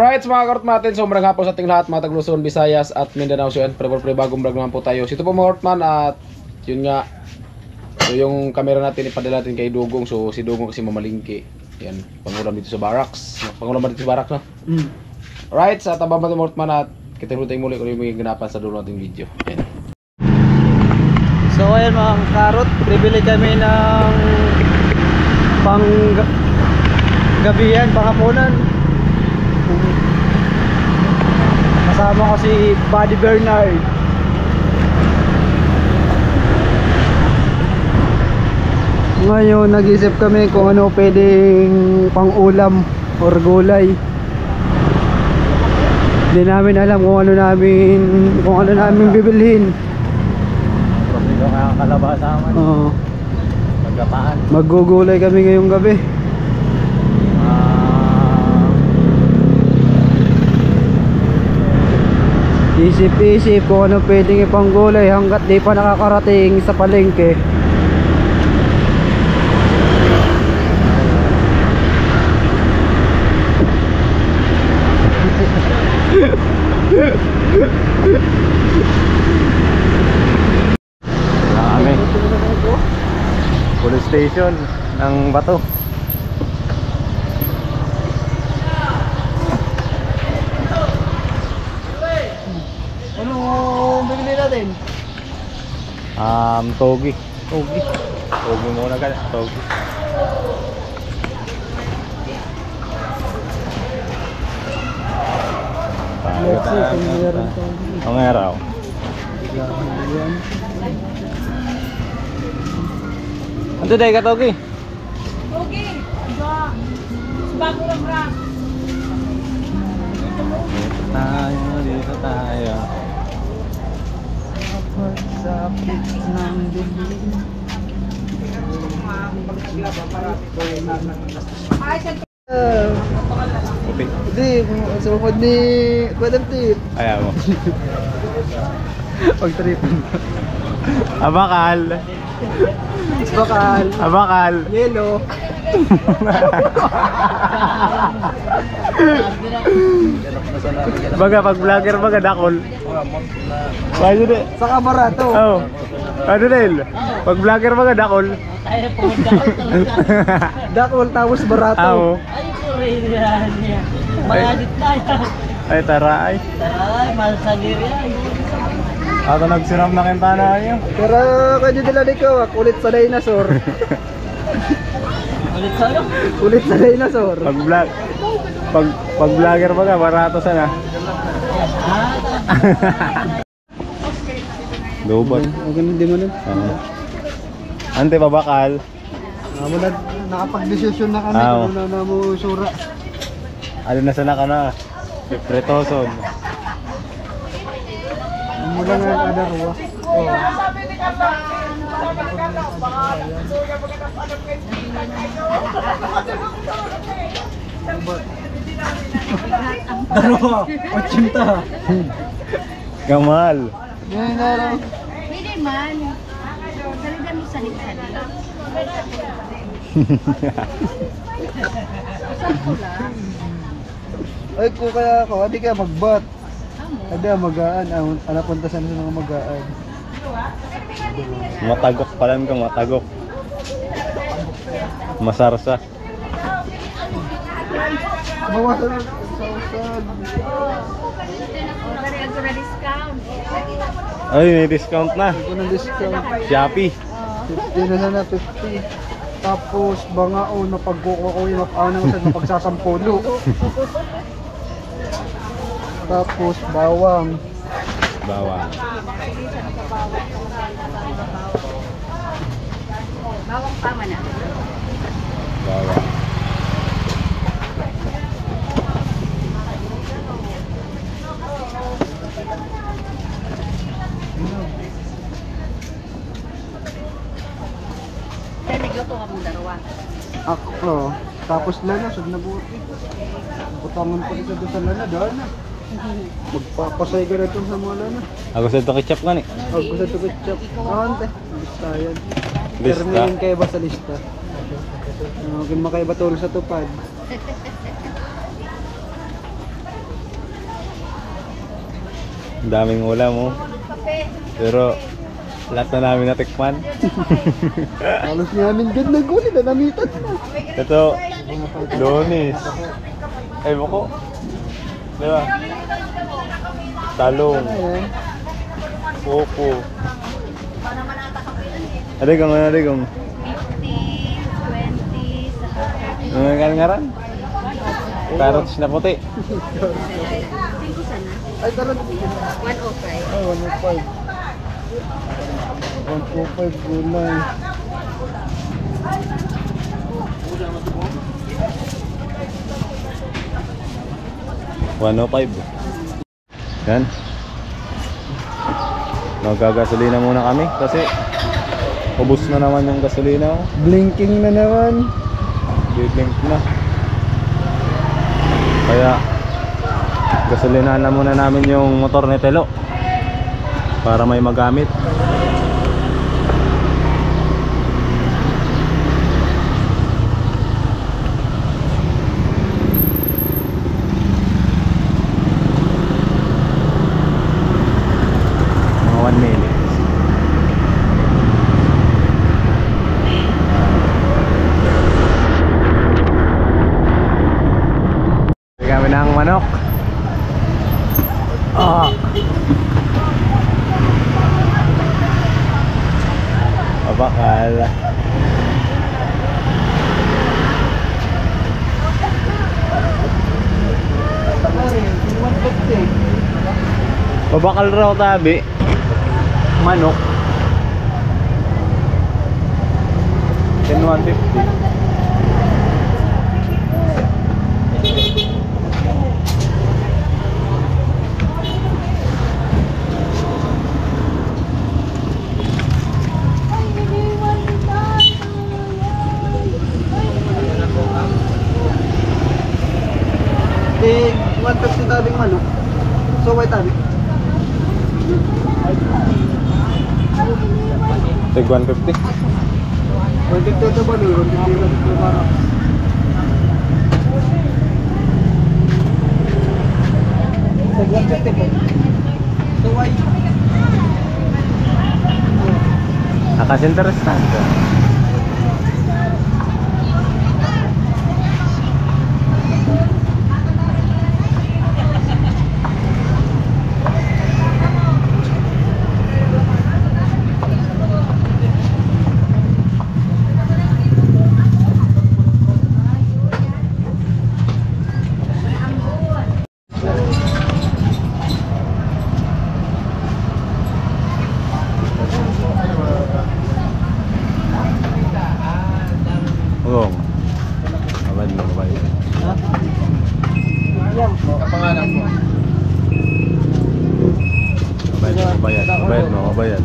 Alright, mga karotman natin, so marang hapon sa ating lahat, mga Tagluson, Visayas at Mindanao. So yan, pre bagong vlog naman po tayo. So ito po mga karotman at yun nga. So yung camera natin ipadala natin kay Dugong. So si Dugong kasi mamalingki. Yan, pangulam dito sa barracks. Pangulam dito sa barracks, no? Alright, sa tabang mga karotman at kita tayo muli kung yung ganapan sa dulo nating video. Yan. So ayan mga karot, bibili kami ng pang gabihan, panghapunan. Kasama ko si Buddy Bernard. Ngayon nag-isip kami kung ano pwedeng pang ulam or gulay. Hindi namin alam kung ano namin bibilhin. Ito nga kalabasa naman. Oo. Magkapaan. Maggugulay kami ngayong gabi. Isip-isip kung ano pwedeng ipanggulay hanggat di pa nakakarating sa palengke. Kami. Police station ng Bato. Ano bibili natin? Togi. Togi muna ka. Togi. Let's see kung meron tong Ang araw. yan. Ano day ka Togi? Okay, ba? Bago lang rak. Dito tayo. Pagsapit ng dilim. Okay. Hindi, sumukod ni Madam Tip. Ayaw mo. Pag-trip. Abakal. Bakal. Abakal. Yellow. Baga pag vlogger baga dakol. Ano de? Saka barato. Oh. Ano din? Pag vlogger baga dakol. Dakol tapos barato. Oo. Ay, sorry yan. Maladit na yan. Ay tara ay. Ay, malsagir yan. Ato nagsiram na kentana niyo. Pero kanya nila di ko, kulit sa dinosaur. Ulit sa ano? Kulit sa dinosaur. Pag vlogger baga barato sana. Lubot. Okay na, di mo nun. Ante babakal. Nakapag-desisyon na kami Oo. kung ano na mo sura. Ano na sana ka na? Pretoson. Mula nga yung adarwa. Darwa, 80. Gamal. Yan na raw. Pwede man. Talaga mo salit-salit. Ay, kung kaya ako, hindi kaya magbat. Ada magaan, anak punta sa mga magaan. Matagok pala kang matagok. Masarsa. Bawasan ang sausan. Dari ako na discount. Ay, may discount na. Ito ng discount. Shopee. 50 na sana, 50. Tapos bangao na pagkukuha ko yung anang sa pagsasampulo. Tapos bawang. Bawang. Bawang tama na. Bawang. Kaya nagluto ka mong darawa. Ako. Tapos lana, sud na buti. Butangan pa isa doon sa lana, dahil na. Magpapasay ka na ito sa mga lana. Ako sa ito ketchup nga ni. Ako sa tukit chop. Ante. Lista yan. Lista? Terminain kayo ba sa lista? Huwag makaiba tulong sa tupad. Ang daming ulam oh. Pero lahat na namin natikman. Halos namin ganda gulit na namitan na. Ito, Lunes. Ay, buko. Diba? Talong. Popo. Adigong, adigong. 50, 20, saka Ano nga ngaran? Carrots na puti. 5 sana. Ay, tara. 105. Ay, 105. 125 gulay. $105. Yan. Magagasolina muna kami kasi ubos na naman yung gasolina. Oh. Blinking na naman. Blink na. Kaya gasolinahan na muna namin yung motor ni Telo para may magamit. Mga 1 minute. Kami ng manok. Bakal. Babakal raw tabi. Manok. 10,150. Eh, 150 tabing manok. So, why tabi? Tig 150. 150 ito ba? 150 ito ba? So, 150 po. So, why? Akas interesting. Oo. Abad mo, abad. Ha? Yan po. Kapangalan mo. Abad mo, abayad. Abayad mo, abayad.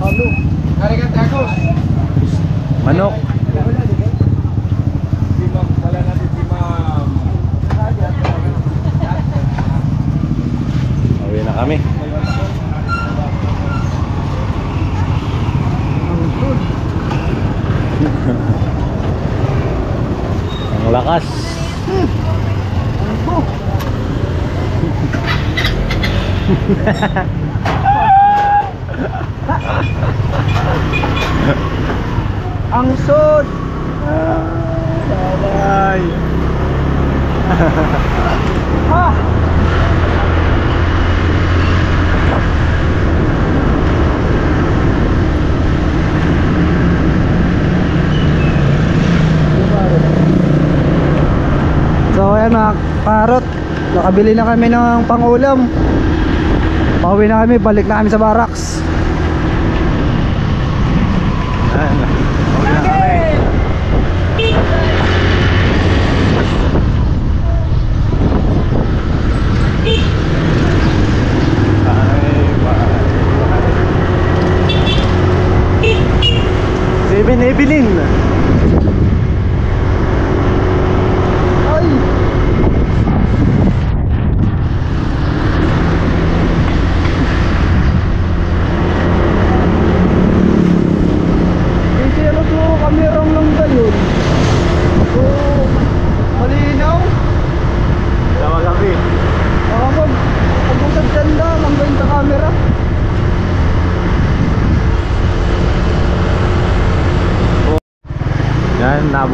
Halo. Karikan tacos. Manok. Wala natin si ma'am. Uwi na kami. Ang lakas. Ang sud. Sabay. Ah! So ayan mga parot, nakabili na kami ng pangulam. Pauwi na kami, balik na kami sa barracks. Ayan. Uwi na kami. Seven Evelyn. Ay!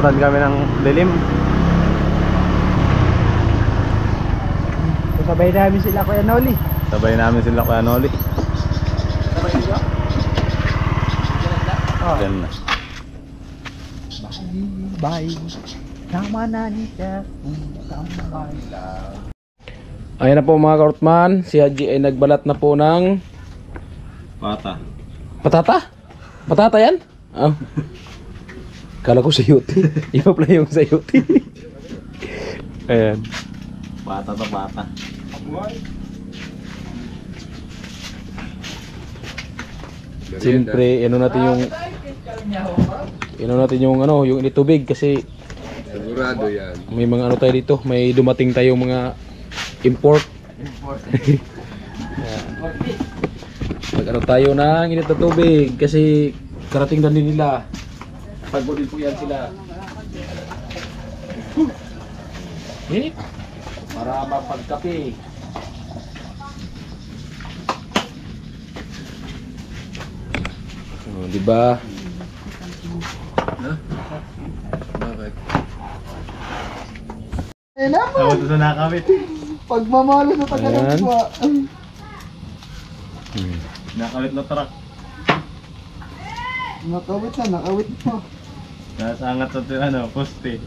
Inabutan kami ng dilim. Sabay namin sila Kuya Noli. Sabay namin sila Kuya Noli. Yan na. Bye. Tama na niya. Ayan na po mga kaortman, si Haji ay nagbalat na po ng Pata. patata. Patata yan? Oh. Kala ko sayuti. Iba pala yung sayuti. Ayan. Pata to pata. Siyempre, ano natin yung ano, yung tubig kasi Sigurado yan. may mga ano tayo dito, may dumating tayong mga import. Pag ano tayo ng init na tubig kasi karating na din nila. Pagod din po yan sila. Init. Para mapagkape. Oh, di ba? Bakit? Eh naman! Tawad sa nakawit. Pagmamalo sa taga-nagwa. Nakawit na truck. Nakawit na, nakawit mo. Nasa angat sa ano, poste.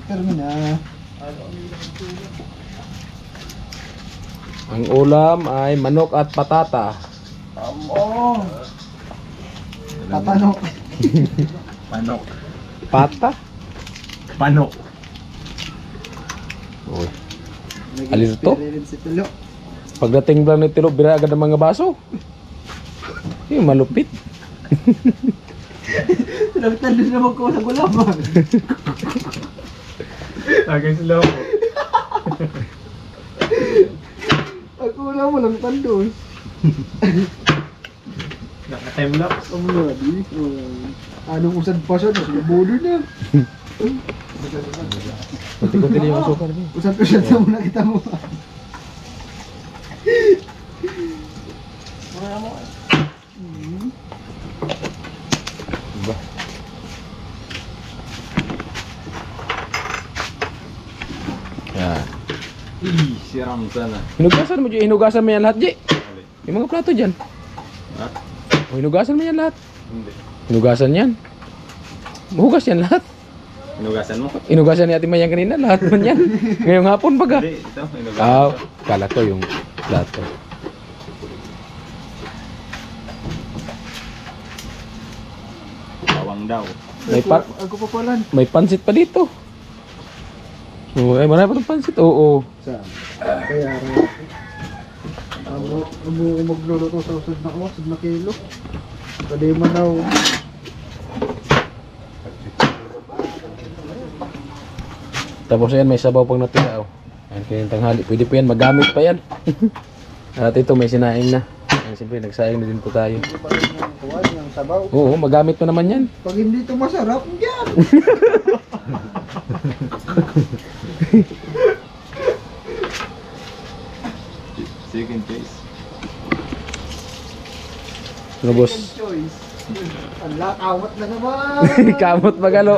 Pero na. Ang ulam ay manok at patata. Oo. Tatanok. Panok. Pata? Panok. Uy. Alin to? Si Tulo. Pagdating lang ni Tilo, bira agad ang mga baso. Yung malupit. Sinagtan din naman ko sa gulaman. Tagay sila ako. Ako na mo lang tandos. Naka-time lapse. Ang ladi. Anong usad pa siya? Nasubudo na. Kunti-kunti lang yung asukar niya. Usad na muna kita mo. Diba? Yan. Siram sana. Hinugasan mo, Ji. Hinugasan mo yan lahat, Ji. Yung mga plato dyan. Ha? O, hinugasan mo yan lahat. Hindi. Hinugasan yan. Mahugas yan lahat. Inugasan mo? Hinugasan ni Ate Mayang kanina, lahat man yan. Ngayong hapon baga. Hindi, ito. Inugasan Ah, ko. kala ko yung plato. Bawang daw. Ako pa pala. May pansit pa dito. Oh, ay marami pa itong pansit. Oo. Saan? Kaya Amo magluluto sa usad na kilo. Kali man daw. Tapos yan, may sabaw pag natira. Oh. Ayan kayong tanghali. Pwede po yan, magamit pa yan. At ito, may sinaing na. Ayan, siyempre, nagsaing na din po tayo. Kuwan yung sabaw. Oo, magamit pa naman yan. Pag hindi ito masarap, yan. Second choice. Ano, boss? Choice. Ala, kawat na naman. Kamot magalo.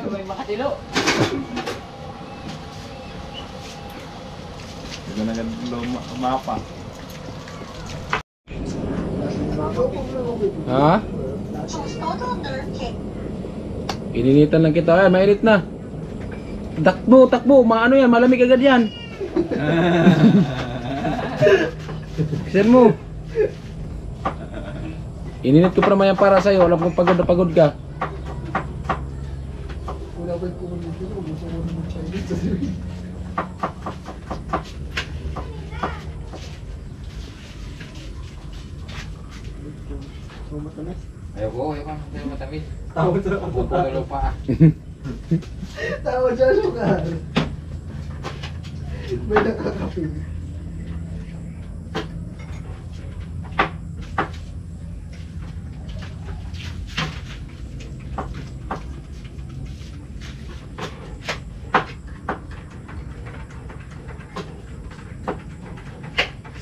May makatilo. Ito na mapa. Ha? Ininitan lang kita. Ay, mainit na. Takbo, takbo. Maano yan, malamig agad yan. Sir mo. Ininit ko pa naman yan para sa'yo. Alam kong pagod na pagod ka. Wala ba yung kukunin dito? Gusto ko naman Chinese sa sirip. Matamis. Ayoko, ayoko matamis. Tawad sa Pagkakalo pa. Tawad sa sugar. May nakakapin.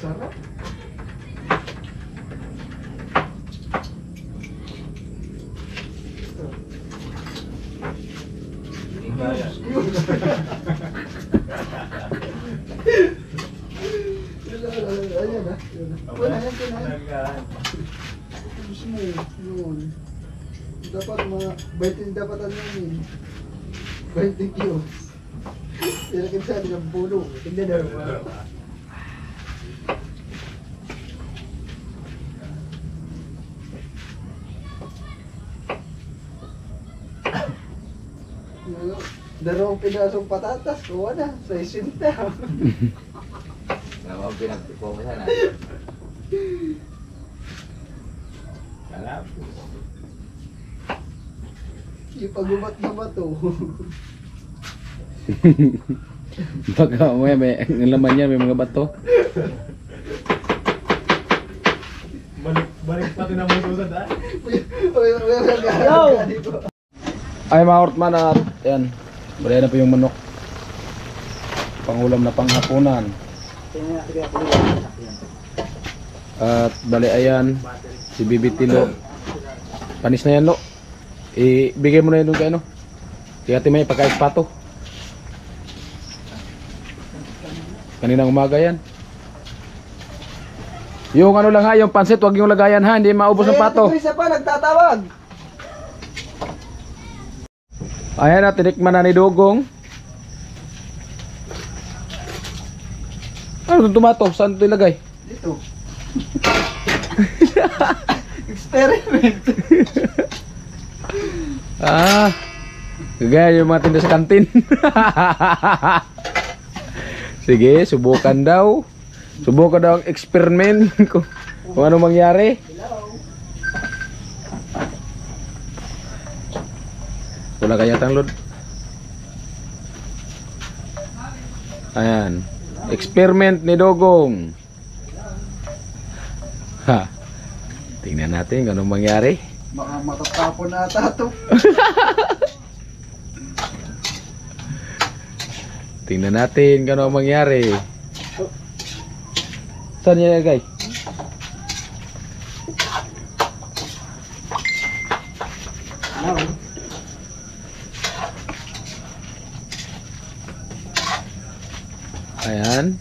Sarap. Ayan na. Wala yan, kinain. Gusto mo yun. Dapat mga 20 dapat ano yun. 20 kilos. Sinakin sa atin ang puno. Tingnan na. Dalawang pinasong patatas, kuha na, 60. Dalawang pinagtipo ko sana. Kalapos. Ipagumat-gumat to. Baka may ang laman yan, may mga bato. Balik pati na mo susad ha? Yo! Ay mga Hortman at yan. Bali na po yung manok. Pangulam na panghapunan. At bali ayan. Si Bibitilo. Panis na yan lo. Ibigay mo na yun kay ano. Kaya ati may pagkait pato. Kaninang umaga yan. Yung ano lang ha, yung pansit, wag yung lagayan ha, hindi maubos ng pato. Isa pa, nagtatawag. Ayan na, tinikman na ni Dugong. Ano itong tomato? Saan ito ilagay? Dito. Experiment. Kagaya yung mga tinda sa kantin. Sige, subukan daw. Subukan daw ang experiment kung ano mangyari. Wala kaya tang load. Ayan. Experiment ni Dogong. Ha. Tingnan natin kung anong mangyari. Baka matatapon na ata ito. Tingnan natin kung anong mangyari. Saan niya ilagay? Ayan.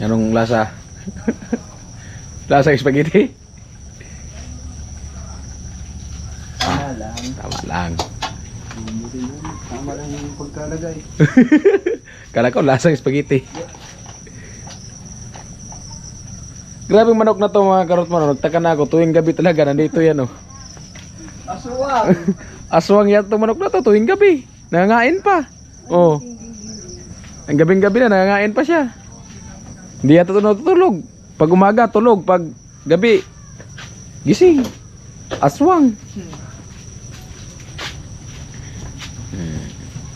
Anong lasa? Lasa spaghetti? Tama lang. Tama lang yung pagkalagay. Kala ko lasang spaghetti. Grabe manok na to mga karot mo. Nagtaka na ako tuwing gabi talaga nandito yan oh. Aswang. Aswang yan to manok na to tuwing gabi. Nangangain pa. Oh. Ang gabing-gabi na nangangain pa siya. Hindi yata ito natutulog. Pag umaga tulog, pag gabi gising. Aswang.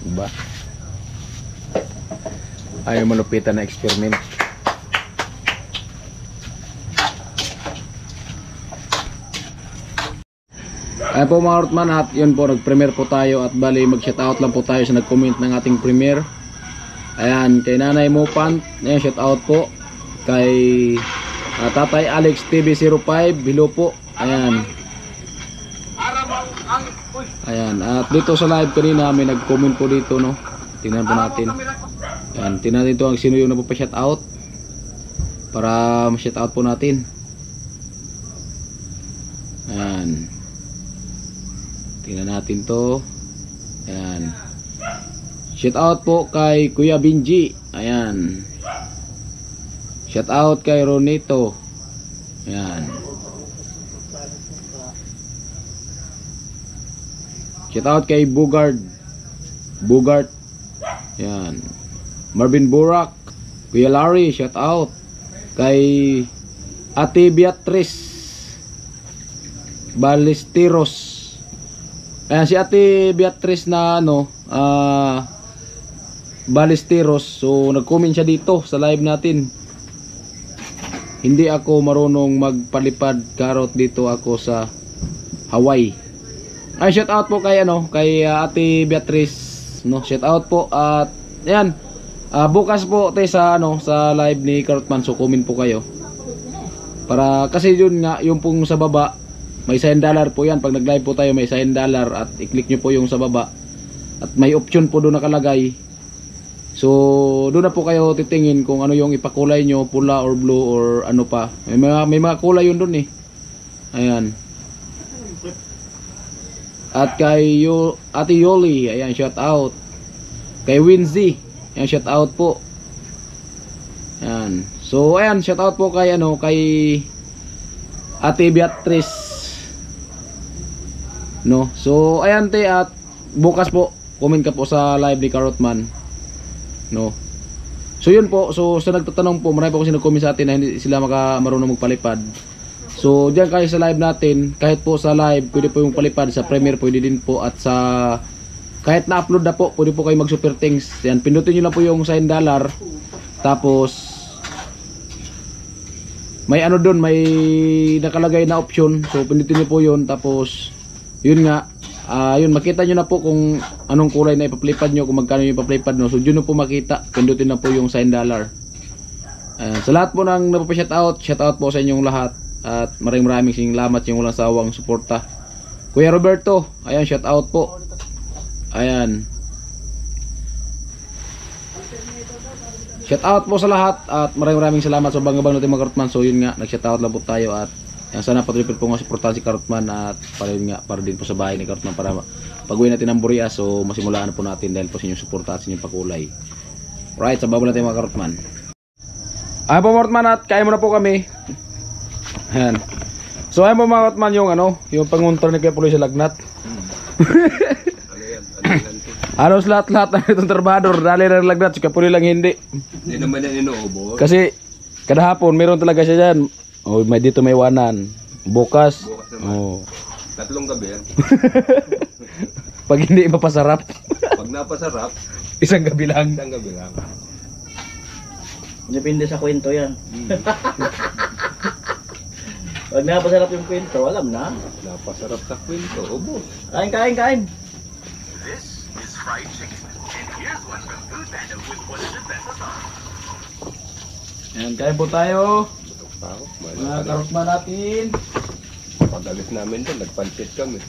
Diba? Ayaw malupitan na experiment. Ayan po mga Hortman at yun po nag-premiere po tayo at bali mag-shoutout lang po tayo sa nag-comment ng ating premiere. Ayan kay Nanay Mopan, ayan shoutout po kay Tatay Alex TV05, hello po. Ayan. Ayan at dito sa live kanina may nag-comment po dito no. Tingnan po natin. Ayan, tingnan natin ito ang sino yung nagpa-shoutout para ma-shoutout po natin. Ayan. Tingnan natin to. Ayan. Shout out po kay Kuya Binji. Ayan. Shout out kay Ronito. Ayan. Shout out kay Bugard. Ayan. Marvin Burak. Kuya Larry, shout out. Kay Ate Beatrice Balesteros. Ayan si Ate Beatrice na ano Balesteros. So nag-comment siya dito sa live natin. Hindi ako marunong magpalipad karot, dito ako sa Hawaii. Ay shout out po kay ano kay Ate Beatrice no, shout out po at ayan bukas po tayo sa ano sa live ni Karotman, so comment po kayo para kasi yun nga yung pong sa baba may $1 po yan. Pag nag-live po tayo, may $1 at i-click nyo po yung sa baba. At may option po doon nakalagay. So, doon na po kayo titingin kung ano yung ipakulay nyo, pula or blue or ano pa. May mga kulay yun doon eh. Ayan. At kay Ate Yoli, ayan, shout out. Kay Winzy, ayan, shout out po. Ayan. So, ayan, shout out po kay Ate Beatrice. No. So, ayan te, at bukas po comment ka po sa live ni Karotman. No. So, yun po. So, sa nagtatanong po, marami po kasi nag-comment sa atin na hindi sila marunong magpalipad. So, diyan kayo sa live natin, kahit po sa live, pwede po yung palipad, sa Premiere pwede din po, at sa kahit na-upload na po, pwede po kayo mag-super thanks. Yan, pindutin nyo lang po yung $1. Tapos may ano doon, may nakalagay na option. So, pindutin nyo po yun. Tapos, yun nga, yun, makita nyo na po kung anong kulay na ipaplipad nyo, kung magkano yung ipaplipad nyo. So, yun na po makita. Pindutin na po yung $1. Sa lahat po ng shout out po sa inyong lahat. At maraming salamat yung walang sawang suporta. Kuya Roberto, ayan, shout out po. Ayan. Shout out po sa lahat at maraming salamat sa bangabang natin mga Karotman. So yun nga, nag-shout out lang po tayo at yan, sana patuloy po nga suportahan si Karotman at para yun nga, para din po sa bahay ni Karotman para pag-uwi natin ng Burias. So masimulaan na po natin dahil po sa inyong suporta at sa inyong pakulay. Right, sa babo natin mga Karotman. Ayan po mga Karotman at kaya mo na po kami. Ayan. So ayan po mga Karotman yung yung panguntor ni Kuya Puloy sa lagnat. Halos lahat na itong trabador dali na lagnat, si Kuya Puloy lang hindi. Hindi naman yan inuubo. Kasi kada hapon meron talaga siya dyan. Oh, dito may wanan. Bukas. Bukas naman. Oh. 3 gabi yan. Pag hindi mapasarap, Pag napasarap, isang gabi lang. 1 gabi lang. Depende sa kwento yan. Pag napasarap yung kwento, alam na. Napasarap sa kwento, ubo. Kain. Ayan, kain po tayo. Tao, Mga Karotman natin. pag-alis namin doon, nagpansit kami.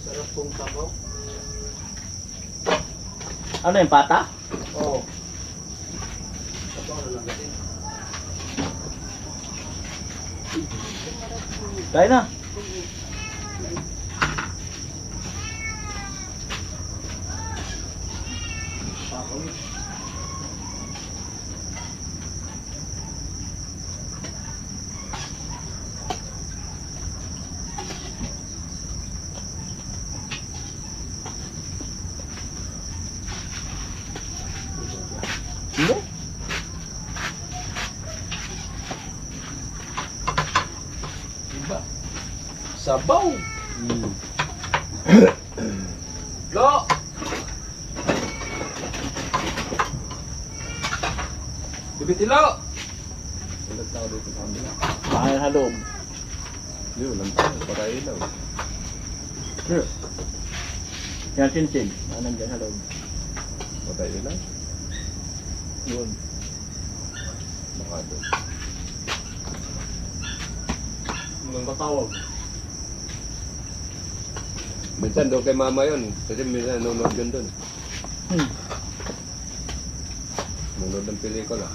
Sarap pong sabaw. Ano yung pata? Oo. Kain na. Hindi. Diba? Sabaw. Go. Bibitilo. Walang tao dito sa kanila. Kain sa loob. Hindi, walang tao. Para ilaw. Yan, chin-chin. Anong dyan sa loob? Patay ilaw. Yun. Baka doon. Hanggang katawag. Minsan doon kay mama yun. Kasi minsan nanonood yun doon. Hmm. Nanonood ng pelikula.